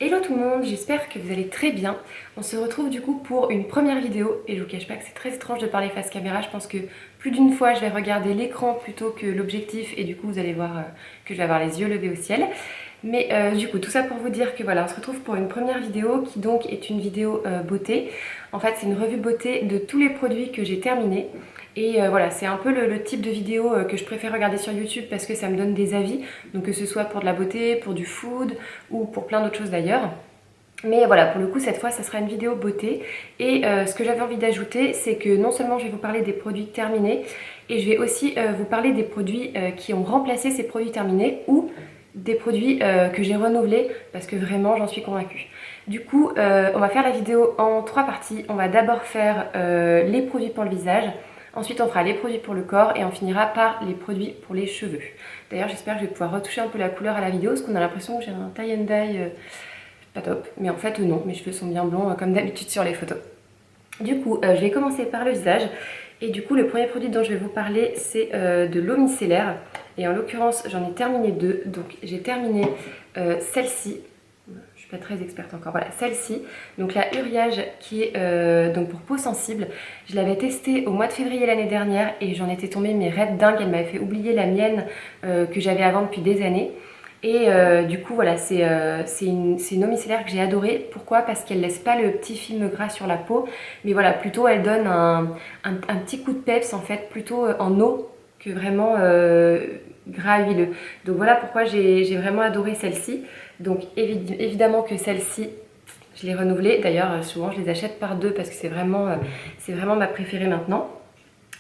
Hello tout le monde, j'espère que vous allez très bien. On se retrouve du coup pour une première vidéo et je vous cache pas que c'est très étrange de parler face caméra. Je pense que plus d'une fois je vais regarder l'écran plutôt que l'objectif et du coup vous allez voir que je vais avoir les yeux levés au ciel. Mais du coup tout ça pour vous dire que voilà, on se retrouve pour une première vidéo qui donc est une vidéo beauté. En fait c'est une revue beauté de tous les produits que j'ai terminés. Et voilà, c'est un peu le type de vidéo que je préfère regarder sur YouTube parce que ça me donne des avis, donc que ce soit pour de la beauté, pour du food ou pour plein d'autres choses d'ailleurs. Mais voilà, pour le coup, cette fois, ça sera une vidéo beauté. Et ce que j'avais envie d'ajouter, c'est que non seulement je vais vous parler des produits terminés, et je vais aussi vous parler des produits qui ont remplacé ces produits terminés ou des produits que j'ai renouvelés parce que vraiment, j'en suis convaincue. Du coup, on va faire la vidéo en 3 parties. On va d'abord faire les produits pour le visage. Ensuite, on fera les produits pour le corps et on finira par les produits pour les cheveux. D'ailleurs, j'espère que je vais pouvoir retoucher un peu la couleur à la vidéo parce qu'on a l'impression que j'ai un tie and dye pas top. Mais en fait, non, mes cheveux sont bien blonds comme d'habitude sur les photos. Du coup, je vais commencer par le visage. Et du coup, le premier produit dont je vais vous parler, c'est de l'eau micellaire. Et en l'occurrence, j'en ai terminé 2. Donc, j'ai terminé celle-ci. Je suis pas très experte encore. Voilà, celle-ci. Donc la Uriage qui est donc pour peau sensible. Je l'avais testée au mois de février l'année dernière et j'en étais tombée mais raide dingue. Elle m'avait fait oublier la mienne que j'avais avant depuis des années. Et du coup voilà, c'est une eau micellaire que j'ai adorée. Pourquoi? Parce qu'elle laisse pas le petit film gras sur la peau. Mais voilà, plutôt elle donne un petit coup de peps en fait, plutôt en eau que vraiment gras huileux. Donc voilà pourquoi j'ai vraiment adoré celle-ci. Donc évidemment que celle-ci, je l'ai renouvelée. D'ailleurs, souvent je les achète par deux parce que c'est vraiment ma préférée maintenant.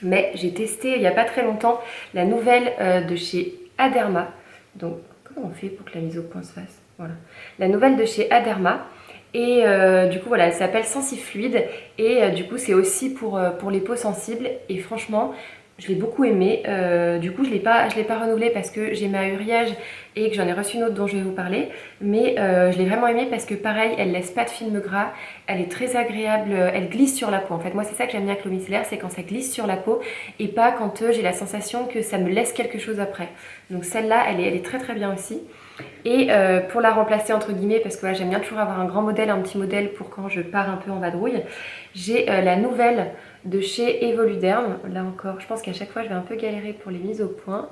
Mais j'ai testé il n'y a pas très longtemps la nouvelle de chez Aderma. Donc comment on fait pour que la mise au point se fasse? Voilà. La nouvelle de chez Aderma. Et du coup voilà, elle s'appelle Sensifluide. Et du coup c'est aussi pour les peaux sensibles. Et franchement, je l'ai beaucoup aimé. Du coup je l'ai pas renouvelée parce que j'ai ma Uriage et que j'en ai reçu une autre dont je vais vous parler. Mais je l'ai vraiment aimée parce que pareil, elle laisse pas de film gras. Elle est très agréable, elle glisse sur la peau. En fait, moi c'est ça que j'aime bien avec l'eau micellaire, c'est quand ça glisse sur la peau et pas quand j'ai la sensation que ça me laisse quelque chose après. Donc celle-là, elle est très très bien aussi. Et pour la remplacer entre guillemets, parce que voilà, j'aime bien toujours avoir un grand modèle, un petit modèle pour quand je pars un peu en vadrouille, j'ai la nouvelle de chez Evoluderm. Là encore, je pense qu'à chaque fois je vais un peu galérer pour les mises au point.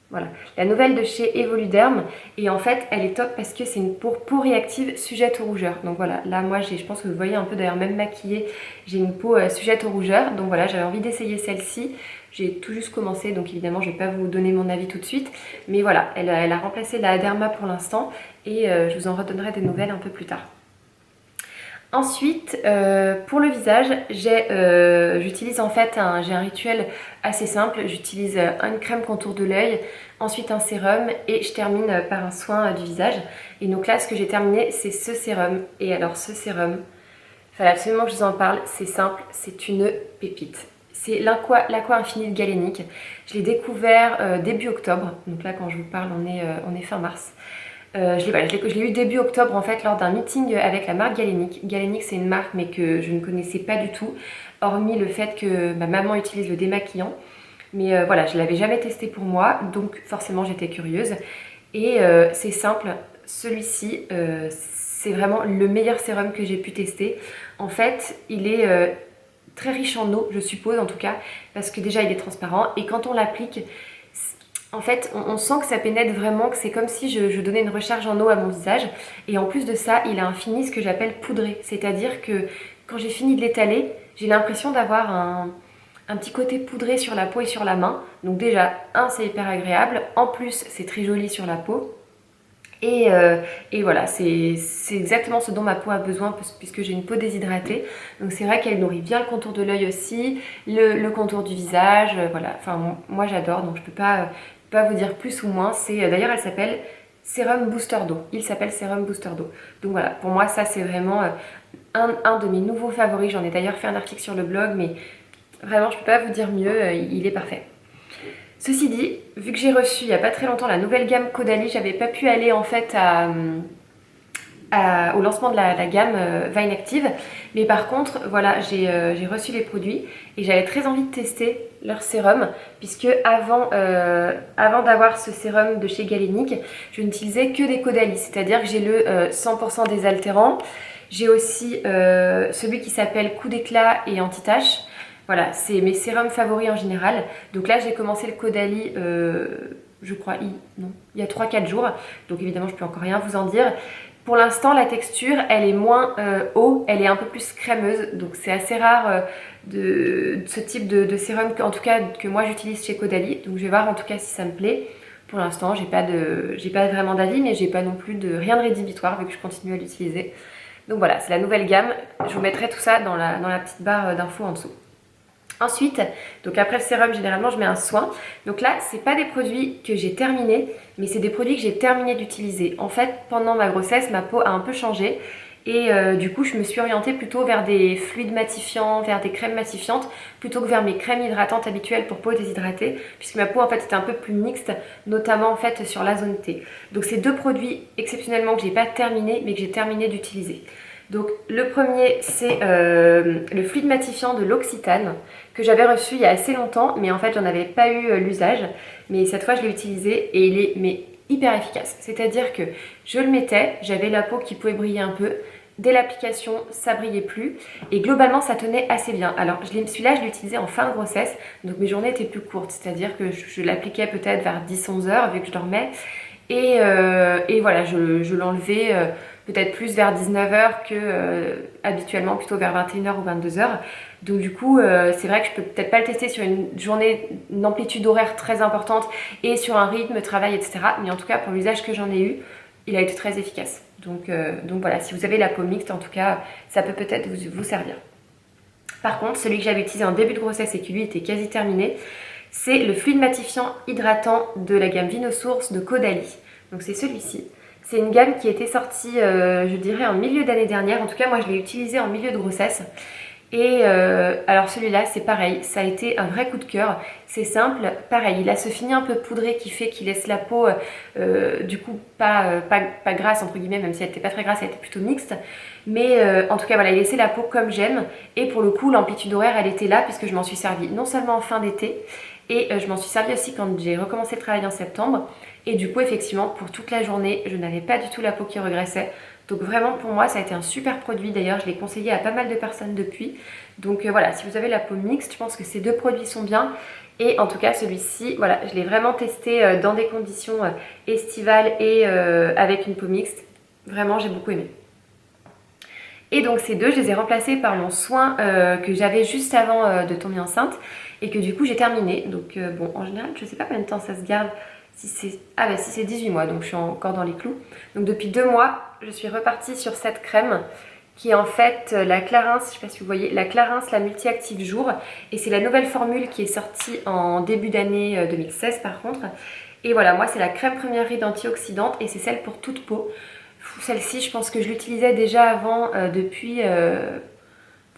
Voilà, la nouvelle de chez Evoluderm. Et en fait, elle est top parce que c'est une peau réactive sujette aux rougeurs. Donc voilà, là moi, je pense que vous voyez un peu d'ailleurs, même maquillée, j'ai une peau sujette aux rougeurs. Donc voilà, j'avais envie d'essayer celle-ci. J'ai tout juste commencé, donc évidemment, je ne vais pas vous donner mon avis tout de suite. Mais voilà, elle a remplacé la Derma pour l'instant. Et je vous en redonnerai des nouvelles un peu plus tard. Ensuite, pour le visage, j'utilise en fait j'ai un rituel assez simple. J'utilise une crème contour de l'œil, ensuite un sérum et je termine par un soin du visage. Et donc là, ce que j'ai terminé, c'est ce sérum. Et alors ce sérum, il fallait absolument que je vous en parle. C'est simple, c'est une pépite. C'est l'Aqua Infinite Galénique. Je l'ai découvert début octobre. Donc là, quand je vous parle, on est fin mars. Je l'ai eu début octobre en fait lors d'un meeting avec la marque Galénique. Galénique c'est une marque mais que je ne connaissais pas du tout, hormis le fait que ma maman utilise le démaquillant. Mais voilà, je ne l'avais jamais testé pour moi, donc forcément j'étais curieuse. Et c'est simple, celui-ci c'est vraiment le meilleur sérum que j'ai pu tester. En fait, il est très riche en eau, je suppose en tout cas, parce que déjà il est transparent et quand on l'applique, en fait, on sent que ça pénètre vraiment, que c'est comme si je donnais une recharge en eau à mon visage. Et en plus de ça, il a un fini, ce que j'appelle poudré. C'est-à-dire que quand j'ai fini de l'étaler, j'ai l'impression d'avoir un petit côté poudré sur la peau et sur la main. Donc déjà, c'est hyper agréable. En plus, c'est très joli sur la peau. Et voilà, c'est exactement ce dont ma peau a besoin puisque j'ai une peau déshydratée. Donc c'est vrai qu'elle nourrit bien le contour de l'œil aussi, le contour du visage, voilà. Enfin, moi j'adore, donc je peux pas vous dire plus ou moins. D'ailleurs, elle s'appelle Sérum Booster d'eau. Il s'appelle Sérum Booster d'eau. Donc voilà, pour moi ça c'est vraiment un de mes nouveaux favoris. J'en ai d'ailleurs fait un article sur le blog, mais vraiment je peux pas vous dire mieux, il est parfait. Ceci dit, vu que j'ai reçu il n'y a pas très longtemps la nouvelle gamme Caudalie, j'avais pas pu aller en fait au lancement de la gamme Vine Active. Mais par contre, voilà, j'ai reçu les produits et j'avais très envie de tester leur sérum, puisque avant d'avoir ce sérum de chez Galénic, je n'utilisais que des Caudalie, c'est-à-dire que j'ai le 100% désaltérant. J'ai aussi celui qui s'appelle Coup d'éclat et anti-tache. Voilà, c'est mes sérums favoris en général. Donc là, j'ai commencé le Caudalie, je crois, il y a 3-4 jours. Donc évidemment, je peux encore rien vous en dire. Pour l'instant, la texture, elle est moins eau, elle est un peu plus crémeuse. Donc c'est assez rare de ce type de sérum, en tout cas que moi j'utilise chez Caudalie. Donc je vais voir en tout cas si ça me plaît. Pour l'instant, j'ai pas vraiment d'avis, mais j'ai pas non plus rien de rédhibitoire vu que je continue à l'utiliser. Donc voilà, c'est la nouvelle gamme. Je vous mettrai tout ça dans la petite barre d'infos en dessous. Ensuite, donc après le sérum, généralement je mets un soin. Donc là, c'est pas des produits que j'ai terminés, mais c'est des produits que j'ai terminé d'utiliser. En fait, pendant ma grossesse, ma peau a un peu changé. Et du coup, je me suis orientée plutôt vers des fluides matifiants, vers des crèmes matifiantes, plutôt que vers mes crèmes hydratantes habituelles pour peau déshydratée, puisque ma peau en fait était un peu plus mixte, notamment en fait sur la zone T. Donc c'est deux produits exceptionnellement que j'ai pas terminé, mais que j'ai terminé d'utiliser. Donc le premier, c'est le fluide matifiant de l'Occitane, que j'avais reçu il y a assez longtemps, mais en fait j'en avais pas eu l'usage. Mais cette fois je l'ai utilisé et il est hyper efficace. C'est-à-dire que je le mettais, j'avais la peau qui pouvait briller un peu. Dès l'application, ça brillait plus. Et globalement, ça tenait assez bien. Alors celui-là, je l'ai utilisé en fin de grossesse. Donc mes journées étaient plus courtes. C'est-à-dire que je l'appliquais peut-être vers 10-11 heures, vu que je dormais. Et voilà, je l'enlevais peut-être plus vers 19h que habituellement, plutôt vers 21h ou 22h. Donc du coup, c'est vrai que je peux peut-être pas le tester sur une journée, une amplitude horaire très importante et sur un rythme, travail, etc. Mais en tout cas, pour l'usage que j'en ai eu, il a été très efficace. Donc voilà, si vous avez la peau mixte, en tout cas, ça peut peut-être vous servir. Par contre, celui que j'avais utilisé en début de grossesse et qui lui était quasi terminé, c'est le fluide matifiant hydratant de la gamme Vinosource de Caudalie. Donc c'est celui-ci. C'est une gamme qui était sortie, je dirais, en milieu d'année dernière. En tout cas, moi, je l'ai utilisé en milieu de grossesse. Et alors celui-là, c'est pareil, ça a été un vrai coup de cœur. C'est simple, pareil, il a ce fini un peu poudré qui fait qu'il laisse la peau, du coup, pas grasse, entre guillemets, même si elle n'était pas très grasse, elle était plutôt mixte. Mais en tout cas, voilà, il laissait la peau comme j'aime. Et pour le coup, l'amplitude horaire, elle était là, puisque je m'en suis servie non seulement en fin d'été, et je m'en suis servie aussi quand j'ai recommencé le travail en septembre. Et du coup, effectivement, pour toute la journée, je n'avais pas du tout la peau qui regressait. Donc vraiment, pour moi, ça a été un super produit. D'ailleurs, je l'ai conseillé à pas mal de personnes depuis. Donc voilà, si vous avez la peau mixte, je pense que ces deux produits sont bien. Et en tout cas, celui-ci, voilà, je l'ai vraiment testé dans des conditions estivales et avec une peau mixte. Vraiment, j'ai beaucoup aimé. Et donc ces deux, je les ai remplacés par mon soin que j'avais juste avant de tomber enceinte et que du coup j'ai terminé. Donc bon, en général, je sais pas combien de temps ça se garde. Si c'est 18 mois, donc je suis encore dans les clous. Donc depuis 2 mois, je suis repartie sur cette crème qui est en fait la Clarins, je sais pas si vous voyez, la Clarins, la multi-active jour. Et c'est la nouvelle formule qui est sortie en début d'année 2016 par contre. Et voilà, moi c'est la crème première ride antioxydante et c'est celle pour toute peau. Celle-ci, je pense que je l'utilisais déjà avant depuis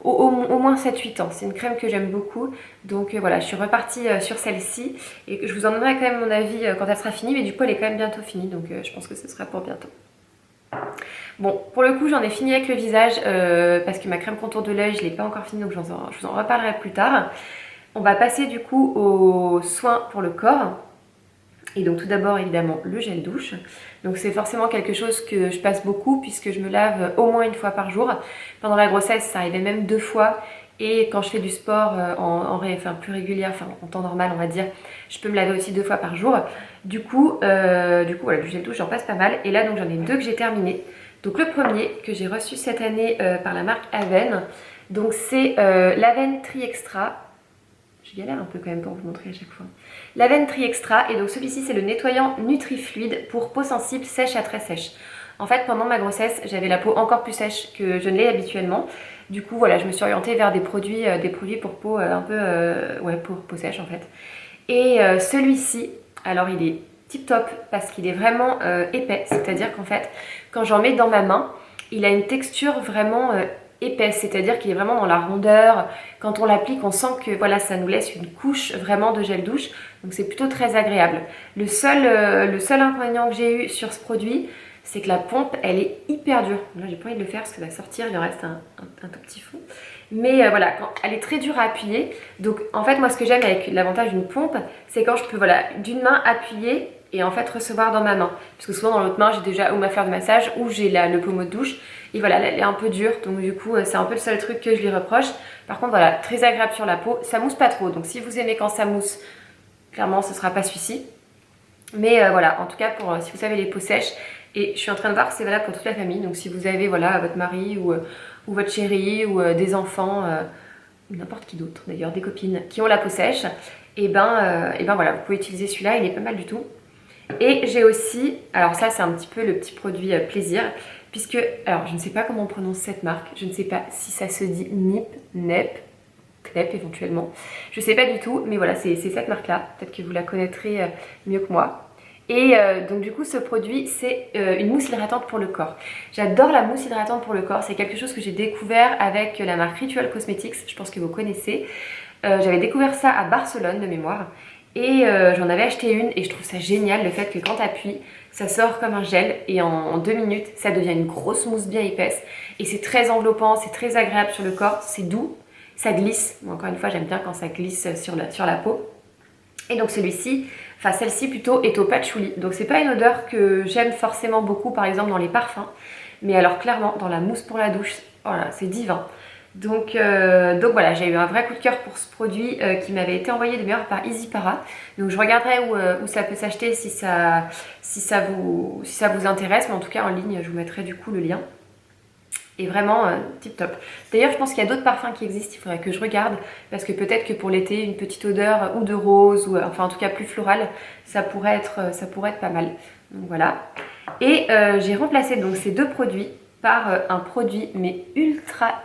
au moins 7-8 ans. C'est une crème que j'aime beaucoup. Donc voilà, je suis repartie sur celle-ci. Et je vous en donnerai quand même mon avis quand elle sera finie. Mais du coup, elle est quand même bientôt finie. Donc je pense que ce sera pour bientôt. Bon, pour le coup, j'en ai fini avec le visage parce que ma crème contour de l'œil, je ne l'ai pas encore finie. Donc je vous en reparlerai plus tard. On va passer du coup aux soins pour le corps. Et donc tout d'abord évidemment le gel douche. Donc c'est forcément quelque chose que je passe beaucoup puisque je me lave au moins une fois par jour. Pendant la grossesse ça arrivait même 2 fois. Et quand je fais du sport plus régulière, enfin en temps normal on va dire, je peux me laver aussi 2 fois par jour. Du coup voilà, du gel douche j'en passe pas mal. Et là donc j'en ai 2 que j'ai terminé. Donc le premier que j'ai reçu cette année par la marque Aven. Donc c'est l'Aven Tri Extra. Je galère un peu quand même pour vous montrer à chaque fois. L'Aven Tri Extra, et donc celui-ci c'est le nettoyant Nutrifluide pour peau sensible sèche à très sèche. En fait pendant ma grossesse j'avais la peau encore plus sèche que je ne l'ai habituellement. Du coup voilà, je me suis orientée vers des produits pour peau un peu pour peau sèche en fait. Et celui-ci, alors il est tip top parce qu'il est vraiment épais, c'est-à-dire qu'en fait quand j'en mets dans ma main, il a une texture vraiment épaisse, c'est-à-dire qu'il est vraiment dans la rondeur. Quand on l'applique, on sent que voilà, ça nous laisse une couche vraiment de gel douche, donc c'est plutôt très agréable. Le seul inconvénient que j'ai eu sur ce produit, c'est que la pompe, elle est hyper dure. Là, j'ai pas envie de le faire parce que ça va sortir, il en reste un tout petit fond. Mais voilà, elle est très dure à appuyer. Donc en fait, moi ce que j'aime avec l'avantage d'une pompe, c'est quand je peux voilà, d'une main appuyer et en fait recevoir dans ma main. Parce que souvent dans l'autre main, j'ai déjà ou ma fleur de massage ou j'ai le pommeau de douche. Et voilà, elle est un peu dure, donc du coup c'est un peu le seul truc que je lui reproche. Par contre voilà, très agréable sur la peau, ça mousse pas trop. Donc si vous aimez quand ça mousse, clairement ce sera pas celui-ci. Mais voilà, en tout cas pour si vous avez les peaux sèches, et je suis en train de voir que c'est valable pour toute la famille. Donc si vous avez voilà votre mari ou votre chéri ou des enfants, ou n'importe qui d'autre d'ailleurs, des copines qui ont la peau sèche, et ben voilà, vous pouvez utiliser celui-là, il est pas mal du tout. Et j'ai aussi, alors ça c'est un petit peu le petit produit plaisir, puisque, alors je ne sais pas comment on prononce cette marque, je ne sais pas si ça se dit Nip, Nep, Knep éventuellement, je sais pas du tout, mais voilà c'est cette marque là, peut-être que vous la connaîtrez mieux que moi. Et donc du coup ce produit c'est une mousse hydratante pour le corps. J'adore la mousse hydratante pour le corps, c'est quelque chose que j'ai découvert avec la marque Ritual Cosmetics, je pense que vous connaissez. J'avais découvert ça à Barcelone de mémoire et j'en avais acheté une et je trouve ça génial le fait que quand tu appuies, ça sort comme un gel et en 2 minutes ça devient une grosse mousse bien épaisse et c'est très enveloppant, c'est très agréable sur le corps, c'est doux, ça glisse. Bon, encore une fois j'aime bien quand ça glisse sur la peau. Et donc celui-ci, enfin celle-ci plutôt est au patchouli. Donc c'est pas une odeur que j'aime forcément beaucoup par exemple dans les parfums. Mais alors clairement dans la mousse pour la douche, voilà, c'est divin. Donc voilà, j'ai eu un vrai coup de cœur pour ce produit qui m'avait été envoyé de mémoire par EasyPara. Donc je regarderai où ça peut s'acheter si ça vous intéresse. Mais en tout cas en ligne, je vous mettrai du coup le lien. Et vraiment tip top. D'ailleurs je pense qu'il y a d'autres parfums qui existent, il faudrait que je regarde parce que peut-être que pour l'été une petite odeur ou de rose ou enfin en tout cas plus florale, ça pourrait être pas mal. Donc voilà. Et j'ai remplacé donc ces deux produits par un produit mais ultra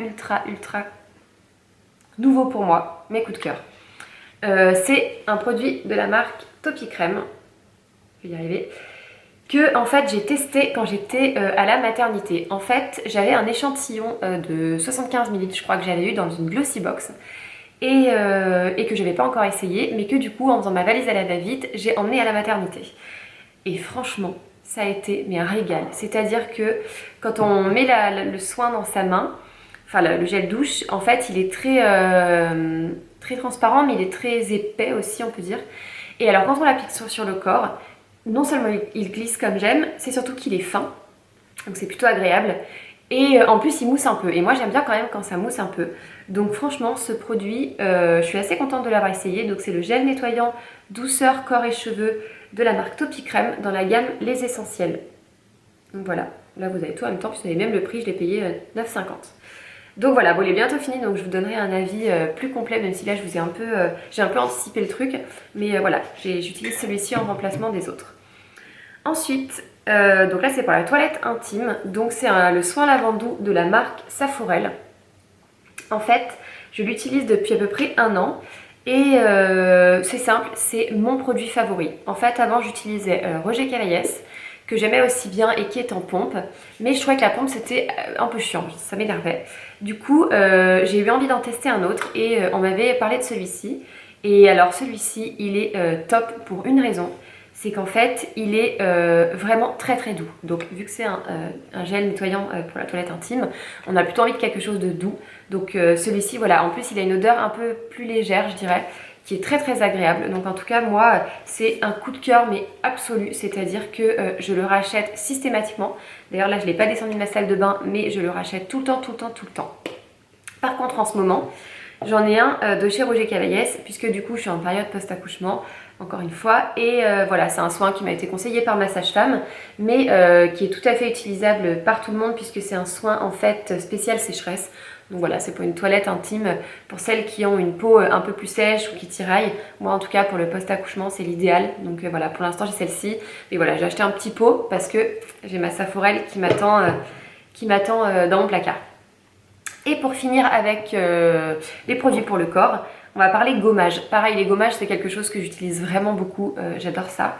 nouveau pour moi, mes coups de cœur. C'est un produit de la marque Topicrème, je vais y arriver, que en fait j'ai testé quand j'étais à la maternité. En fait j'avais un échantillon de 75 ml je crois que j'avais eu dans une glossy box et que j'avais pas encore essayé mais que du coup en faisant ma valise à la va-vite j'ai emmené à la maternité. Et franchement ça a été mais un régal. C'est-à-dire que quand on met le soin dans sa main, enfin le gel douche, en fait il est très transparent mais il est très épais aussi on peut dire. Et alors quand on l'applique sur le corps, non seulement il glisse comme j'aime, c'est surtout qu'il est fin, donc c'est plutôt agréable. Et en plus il mousse un peu, et moi j'aime bien quand même quand ça mousse un peu. Donc franchement ce produit, je suis assez contente de l'avoir essayé. Donc c'est le gel nettoyant douceur corps et cheveux de la marque Topicrème dans la gamme Les Essentiels. Donc voilà, là vous avez tout en même temps, puis vous avez même le prix, je l'ai payé 9,50 €. Donc voilà, bon il est bientôt fini, donc je vous donnerai un avis plus complet, même si là je vous ai j'ai un peu anticipé le truc. Mais voilà, j'utilise celui-ci en remplacement des autres. Ensuite, donc là c'est pour la toilette intime, donc c'est le soin lavandou de la marque Saforel. En fait, je l'utilise depuis à peu près 1 an et c'est simple, c'est mon produit favori. En fait, avant j'utilisais Roger Cavaillès, que j'aimais aussi bien et qui est en pompe, mais je trouvais que la pompe c'était un peu chiant, ça m'énervait. Du coup, j'ai eu envie d'en tester un autre et on m'avait parlé de celui-ci. Et alors celui-ci, il est top pour une raison. C'est qu'en fait il est vraiment très doux. Donc vu que c'est un gel nettoyant pour la toilette intime, on a plutôt envie de quelque chose de doux. Donc celui-ci voilà, en plus il a une odeur un peu plus légère je dirais, qui est très agréable. Donc en tout cas moi c'est un coup de cœur mais absolu, c'est-à-dire que je le rachète systématiquement. D'ailleurs là je ne l'ai pas descendu de ma salle de bain mais je le rachète tout le temps. Par contre en ce moment j'en ai un de chez Roger Cavaillès, puisque du coup je suis en période post-accouchement, encore une fois, et voilà, c'est un soin qui m'a été conseillé par ma sage-femme, mais qui est tout à fait utilisable par tout le monde, puisque c'est un soin en fait spécial sécheresse. Donc voilà, c'est pour une toilette intime, pour celles qui ont une peau un peu plus sèche ou qui tiraillent. Moi en tout cas pour le post-accouchement c'est l'idéal, donc voilà, pour l'instant j'ai celle-ci. Et voilà, j'ai acheté un petit pot parce que j'ai ma Saforel qui m'attend dans mon placard. Et pour finir avec les produits pour le corps, on va parler gommage. Pareil, les gommages c'est quelque chose que j'utilise vraiment beaucoup, j'adore ça.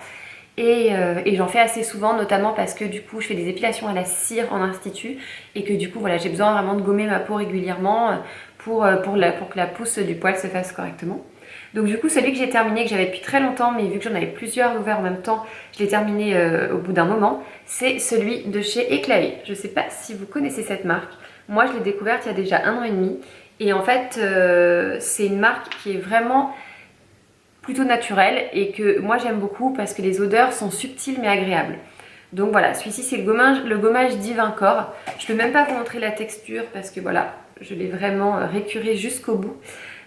Et j'en fais assez souvent, notamment parce que du coup je fais des épilations à la cire en institut et que du coup voilà, j'ai besoin vraiment de gommer ma peau régulièrement pour que la pousse du poil se fasse correctement. Donc du coup celui que j'ai terminé, que j'avais depuis très longtemps, mais vu que j'en avais plusieurs ouverts en même temps, je l'ai terminé au bout d'un moment, c'est celui de chez Eclaé. Je sais pas si vous connaissez cette marque, moi je l'ai découverte il y a déjà 1 an et demi, et en fait c'est une marque qui est vraiment plutôt naturelle et que moi j'aime beaucoup parce que les odeurs sont subtiles mais agréables. Donc voilà, celui-ci c'est le gommage Divin Corps. Je peux même pas vous montrer la texture parce que voilà, je l'ai vraiment récuré jusqu'au bout.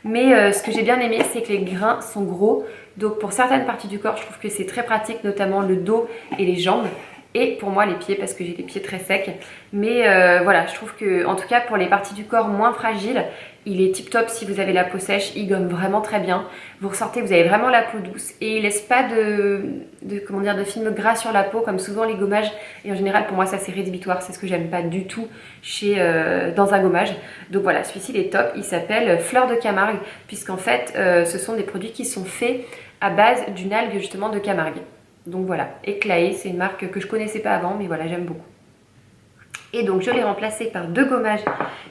Mais ce que j'ai bien aimé, c'est que les grains sont gros. Donc pour certaines parties du corps, je trouve que c'est très pratique, notamment le dos et les jambes. Et pour moi les pieds, parce que j'ai des pieds très secs. Mais voilà, je trouve que en tout cas pour les parties du corps moins fragiles, il est tip top si vous avez la peau sèche, il gomme vraiment très bien. Vous ressortez, vous avez vraiment la peau douce et il laisse pas comment dire, de film gras sur la peau comme souvent les gommages. Et en général pour moi ça c'est rédhibitoire, c'est ce que j'aime pas du tout dans un gommage. Donc voilà, celui-ci il est top, il s'appelle Fleur de Camargue puisqu'en fait ce sont des produits qui sont faits à base d'une algue justement de Camargue. Donc voilà, Eclaé, c'est une marque que je connaissais pas avant mais voilà j'aime beaucoup. Et donc je l'ai remplacé par 2 gommages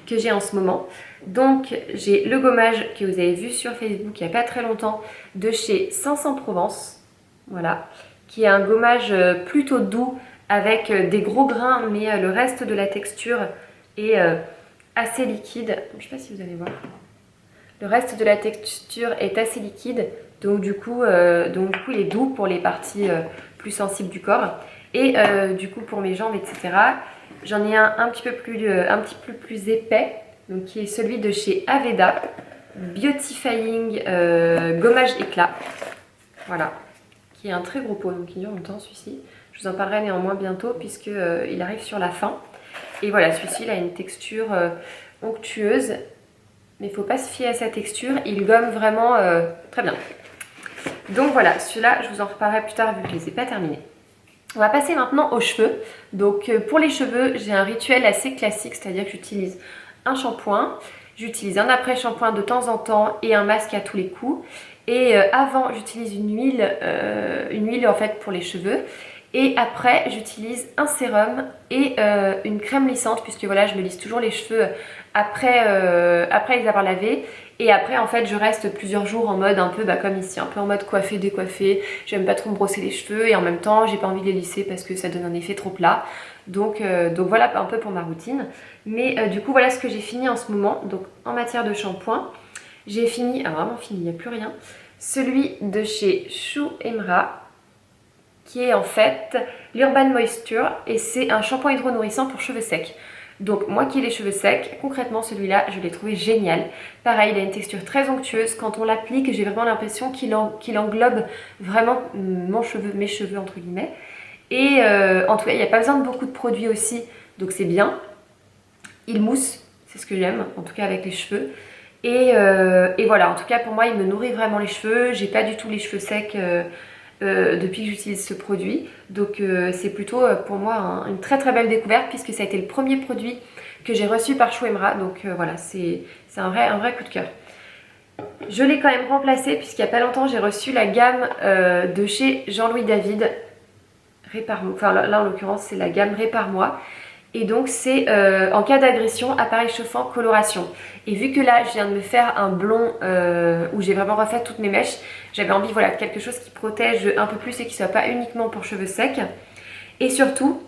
que j'ai en ce moment. Donc j'ai le gommage que vous avez vu sur Facebook il n'y a pas très longtemps de chez 500 Provence, voilà, qui est un gommage plutôt doux avec des gros grains mais le reste de la texture est assez liquide. Je ne sais pas si vous allez voir. Le reste de la texture est assez liquide, donc du coup il est doux pour les parties plus sensibles du corps. Et du coup pour mes jambes etc. J'en ai un petit peu plus épais, donc qui est celui de chez Aveda, Beautifying Gommage Éclat. Voilà, qui est un très gros pot, donc il dure longtemps celui-ci. Je vous en parlerai néanmoins bientôt puisque il arrive sur la fin. Et voilà, celui-ci il a une texture onctueuse, mais il ne faut pas se fier à sa texture, il gomme vraiment très bien. Donc voilà, celui-là je vous en reparlerai plus tard vu que je ne les ai pas terminés. On va passer maintenant aux cheveux. Donc pour les cheveux, j'ai un rituel assez classique, c'est-à-dire que j'utilise un shampoing, j'utilise un après-shampoing de temps en temps et un masque à tous les coups. Et avant, j'utilise une huile en fait pour les cheveux. Et après, j'utilise un sérum et une crème lissante, puisque voilà, je me lisse toujours les cheveux après les avoir lavés. Et après, en fait, je reste plusieurs jours en mode un peu comme ici, un peu en mode coiffé, décoiffé. J'aime pas trop me brosser les cheveux et en même temps, j'ai pas envie de les lisser parce que ça donne un effet trop plat. Donc voilà un peu pour ma routine. Mais du coup, voilà ce que j'ai fini en ce moment. Donc en matière de shampoing, j'ai fini, vraiment fini, il n'y a plus rien. Celui de chez Shu Emra, qui est en fait l'Urban Moisture et c'est un shampoing hydro-nourrissant pour cheveux secs. Donc moi qui ai les cheveux secs, concrètement celui-là je l'ai trouvé génial. Pareil, il a une texture très onctueuse, quand on l'applique j'ai vraiment l'impression qu'il englobe vraiment mes cheveux entre guillemets. Et en tout cas il n'y a pas besoin de beaucoup de produits aussi, donc c'est bien. Il mousse, c'est ce que j'aime, en tout cas avec les cheveux. Et voilà, en tout cas pour moi il me nourrit vraiment les cheveux, j'ai pas du tout les cheveux secs depuis que j'utilise ce produit. Donc c'est plutôt pour moi une très très belle découverte puisque ça a été le premier produit que j'ai reçu par Shu Emra. Donc voilà, c'est un vrai coup de cœur. Je l'ai quand même remplacé puisqu'il n'y a pas longtemps j'ai reçu la gamme de chez Jean-Louis David. Répare-moi, enfin là en l'occurrence c'est la gamme Répare-moi. Et donc c'est en cas d'agression, appareil chauffant, coloration. Et vu que là je viens de me faire un blond où j'ai vraiment refait toutes mes mèches, j'avais envie voilà, de quelque chose qui protège un peu plus et qui soit pas uniquement pour cheveux secs. Et surtout,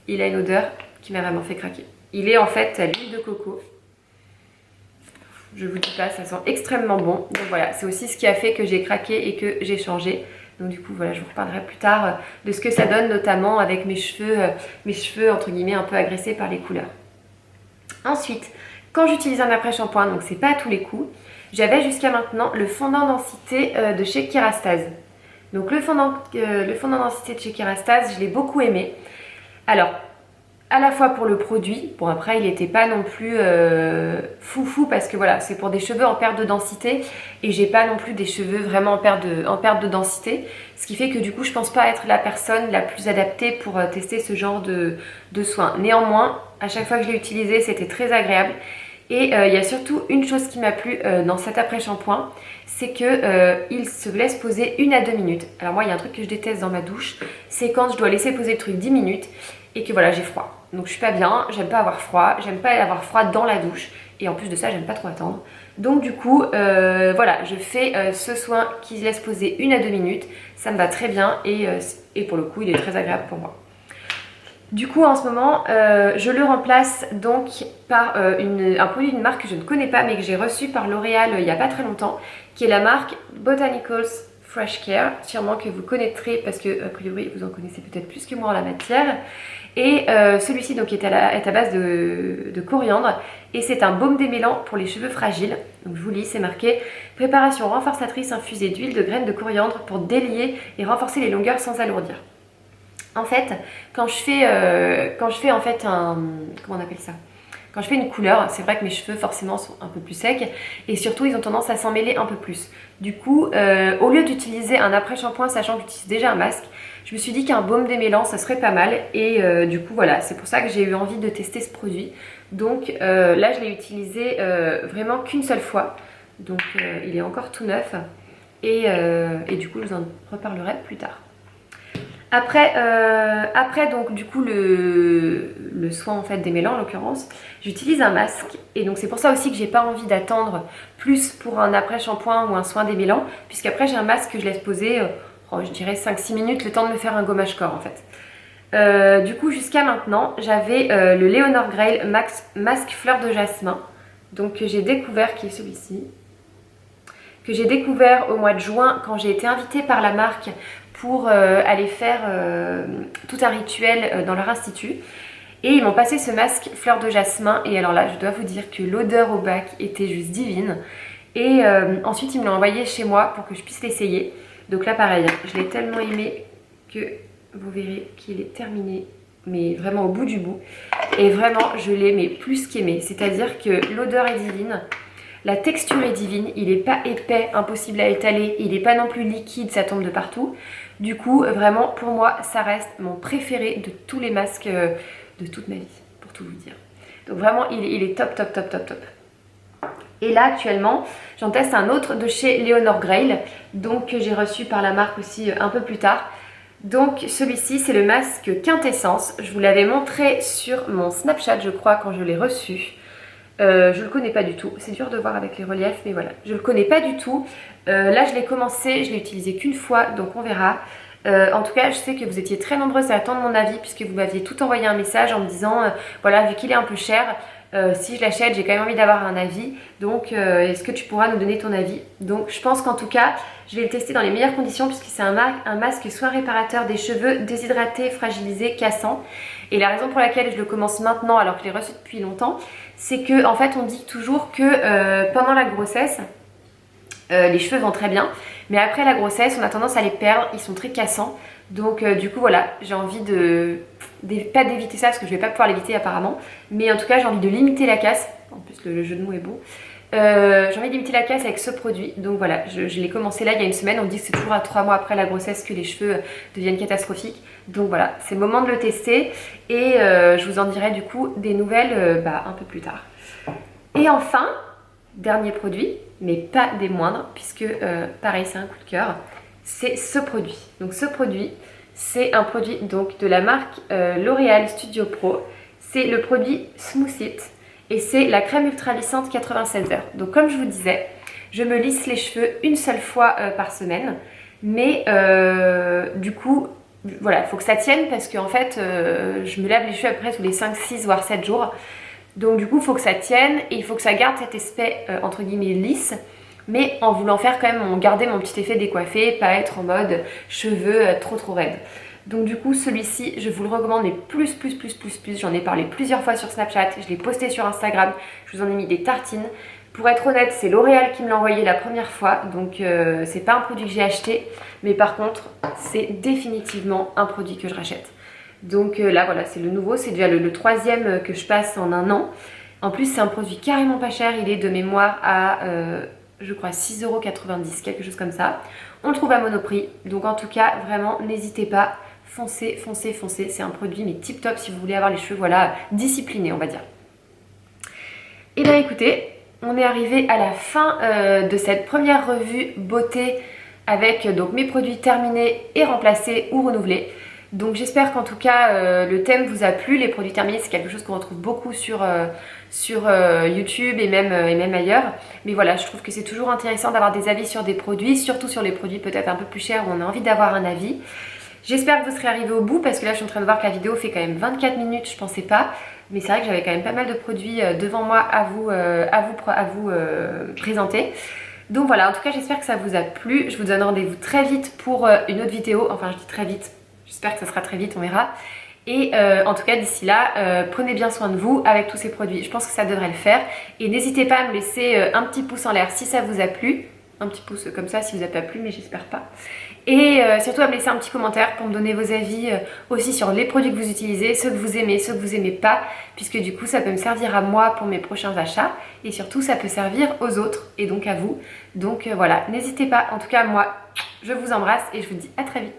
il a une odeur qui m'a vraiment fait craquer. Il est en fait à l'huile de coco. Je vous dis pas, ça sent extrêmement bon. Donc voilà, c'est aussi ce qui a fait que j'ai craqué et que j'ai changé. Donc du coup voilà, je vous reparlerai plus tard de ce que ça donne, notamment avec mes cheveux entre guillemets un peu agressés par les couleurs. Ensuite, quand j'utilise un après-shampoing, donc c'est pas à tous les coups, j'avais jusqu'à maintenant le fondant densité de chez Kérastase. Donc le fondant densité de chez Kérastase, je l'ai beaucoup aimé. Alors, à la fois pour le produit, bon après il n'était pas non plus foufou parce que voilà, c'est pour des cheveux en perte de densité et j'ai pas non plus des cheveux vraiment en perte de densité, ce qui fait que du coup je pense pas être la personne la plus adaptée pour tester ce genre de soins. Néanmoins, à chaque fois que je l'ai utilisé, c'était très agréable et il y a surtout une chose qui m'a plu dans cet après-shampoing, c'est qu'il se laisse poser 1 à 2 minutes. Alors moi il y a un truc que je déteste dans ma douche, c'est quand je dois laisser poser le truc 10 minutes et que voilà j'ai froid. Donc je suis pas bien, j'aime pas avoir froid, j'aime pas avoir froid dans la douche. Et en plus de ça, j'aime pas trop attendre. Donc du coup, voilà, je fais ce soin qui laisse poser 1 à 2 minutes. Ça me va très bien et pour le coup, il est très agréable pour moi. Du coup, en ce moment, je le remplace donc par un produit d'une marque que je ne connais pas, mais que j'ai reçu par L'Oréal il n'y a pas très longtemps, qui est la marque Botanicals Fresh Care, sûrement que vous connaîtrez parce que, a priori, vous en connaissez peut-être plus que moi en la matière. Et celui-ci donc est à base de coriandre et c'est un baume démêlant pour les cheveux fragiles. Donc je vous lis, c'est marqué préparation renforçatrice infusée d'huile de graines de coriandre pour délier et renforcer les longueurs sans alourdir. En fait, quand je fais en fait comment on appelle ça? Quand je fais une couleur, c'est vrai que mes cheveux forcément sont un peu plus secs et surtout ils ont tendance à s'en mêler un peu plus. Du coup, au lieu d'utiliser un après-shampoing, sachant que j'utilise déjà un masque, je me suis dit qu'un baume démêlant ça serait pas mal et du coup voilà, c'est pour ça que j'ai eu envie de tester ce produit. Donc là je l'ai utilisé vraiment qu'une seule fois, donc il est encore tout neuf et du coup je vous en reparlerai plus tard. Après donc du coup le soin en fait démêlant en l'occurrence, j'utilise un masque et donc c'est pour ça aussi que j'ai pas envie d'attendre plus pour un après shampoing ou un soin démêlant, puisqu'après j'ai un masque que je laisse poser je dirais 5-6 minutes, le temps de me faire un gommage corps en fait. Du coup jusqu'à maintenant j'avais le Leonor Grail masque fleur de jasmin, donc que j'ai découvert, qui est celui-ci, que j'ai découvert au mois de juin quand j'ai été invitée par la marque pour aller faire tout un rituel dans leur institut. Et ils m'ont passé ce masque fleur de jasmin et alors là je dois vous dire que l'odeur au bac était juste divine. Et ensuite ils me l'ont envoyé chez moi pour que je puisse l'essayer. Donc là pareil, je l'ai tellement aimé que vous verrez qu'il est terminé, mais vraiment au bout du bout. Et vraiment je l'ai mais plus qu'aimé, c'est-à-dire que l'odeur est divine. La texture est divine, il n'est pas épais, impossible à étaler, il n'est pas non plus liquide, ça tombe de partout. Du coup, vraiment, pour moi, ça reste mon préféré de tous les masques de toute ma vie, pour tout vous dire. Donc vraiment, il est top, top, top, top, top. Et là, actuellement, j'en teste un autre de chez Leonor Grail, donc que j'ai reçu par la marque aussi un peu plus tard. Donc celui-ci, c'est le masque Quintessence. Je vous l'avais montré sur mon Snapchat, je crois, quand je l'ai reçu. Je le connais pas du tout, c'est dur de voir avec les reliefs mais voilà, je le connais pas du tout. Là je l'ai commencé, je l'ai utilisé qu'une fois donc on verra. En tout cas je sais que vous étiez très nombreuses à attendre mon avis puisque vous m'aviez tout envoyé un message en me disant voilà, vu qu'il est un peu cher, si je l'achète j'ai quand même envie d'avoir un avis, donc est-ce que tu pourras nous donner ton avis? Donc je pense qu'en tout cas je vais le tester dans les meilleures conditions puisque c'est un masque soin réparateur des cheveux déshydratés, fragilisés, cassants. Et la raison pour laquelle je le commence maintenant alors que je l'ai reçu depuis longtemps, c'est que en fait on dit toujours que pendant la grossesse les cheveux vont très bien, mais après la grossesse on a tendance à les perdre, ils sont très cassants. Donc du coup voilà, j'ai envie pas d'éviter ça parce que je vais pas pouvoir l'éviter apparemment, mais en tout cas j'ai envie de limiter la casse. En plus le jeu de mots est beau. J'ai envie de limiter la casse avec ce produit, donc voilà, je l'ai commencé là il y a une semaine. On dit que c'est toujours à 3 mois après la grossesse que les cheveux deviennent catastrophiques, donc voilà, c'est le moment de le tester et je vous en dirai du coup des nouvelles un peu plus tard. Et enfin, dernier produit, mais pas des moindres, puisque pareil c'est un coup de cœur, c'est ce produit. Donc ce produit, c'est un produit donc de la marque L'Oréal Studio Pro, c'est le produit Smooth It. Et c'est la crème ultra lissante 96 heures. Donc comme je vous disais, je me lisse les cheveux une seule fois par semaine. Mais du coup, voilà, il faut que ça tienne parce qu'en fait, je me lave les cheveux après tous les 5, 6 voire 7 jours. Donc du coup, il faut que ça tienne et il faut que ça garde cet aspect entre guillemets lisse. Mais en voulant faire quand même, garder mon petit effet décoiffé, pas être en mode cheveux trop raides. Donc du coup celui-ci je vous le recommande, mais plus, j'en ai parlé plusieurs fois sur Snapchat, je l'ai posté sur Instagram, je vous en ai mis des tartines. Pour être honnête, c'est L'Oréal qui me l'a envoyé la première fois, donc c'est pas un produit que j'ai acheté, mais par contre c'est définitivement un produit que je rachète. Donc là voilà, c'est le nouveau, c'est déjà le troisième que je passe en un an. En plus c'est un produit carrément pas cher, il est de mémoire à je crois 6,90 €, quelque chose comme ça. On le trouve à Monoprix, donc en tout cas vraiment n'hésitez pas. Foncez, c'est un produit mais tip top si vous voulez avoir les cheveux voilà, disciplinés on va dire. Et bien écoutez, on est arrivé à la fin de cette première revue beauté avec donc mes produits terminés et remplacés ou renouvelés. Donc j'espère qu'en tout cas le thème vous a plu. Les produits terminés, c'est quelque chose qu'on retrouve beaucoup sur YouTube et même ailleurs. Mais voilà, je trouve que c'est toujours intéressant d'avoir des avis sur des produits, surtout sur les produits peut-être un peu plus chers où on a envie d'avoir un avis. J'espère que vous serez arrivés au bout parce que là je suis en train de voir que la vidéo fait quand même 24 minutes, je pensais pas. Mais c'est vrai que j'avais quand même pas mal de produits devant moi à vous présenter. Donc voilà, en tout cas j'espère que ça vous a plu. Je vous donne rendez-vous très vite pour une autre vidéo. Enfin je dis très vite, j'espère que ça sera très vite, on verra. Et en tout cas d'ici là, prenez bien soin de vous avec tous ces produits. Je pense que ça devrait le faire. Et n'hésitez pas à me laisser un petit pouce en l'air si ça vous a plu. Un petit pouce comme ça si vous n'a pas plu, mais j'espère pas. Et surtout à me laisser un petit commentaire pour me donner vos avis aussi sur les produits que vous utilisez, ceux que vous aimez, ceux que vous aimez pas, puisque du coup ça peut me servir à moi pour mes prochains achats et surtout ça peut servir aux autres et donc à vous. Donc voilà, n'hésitez pas, en tout cas moi je vous embrasse et je vous dis à très vite.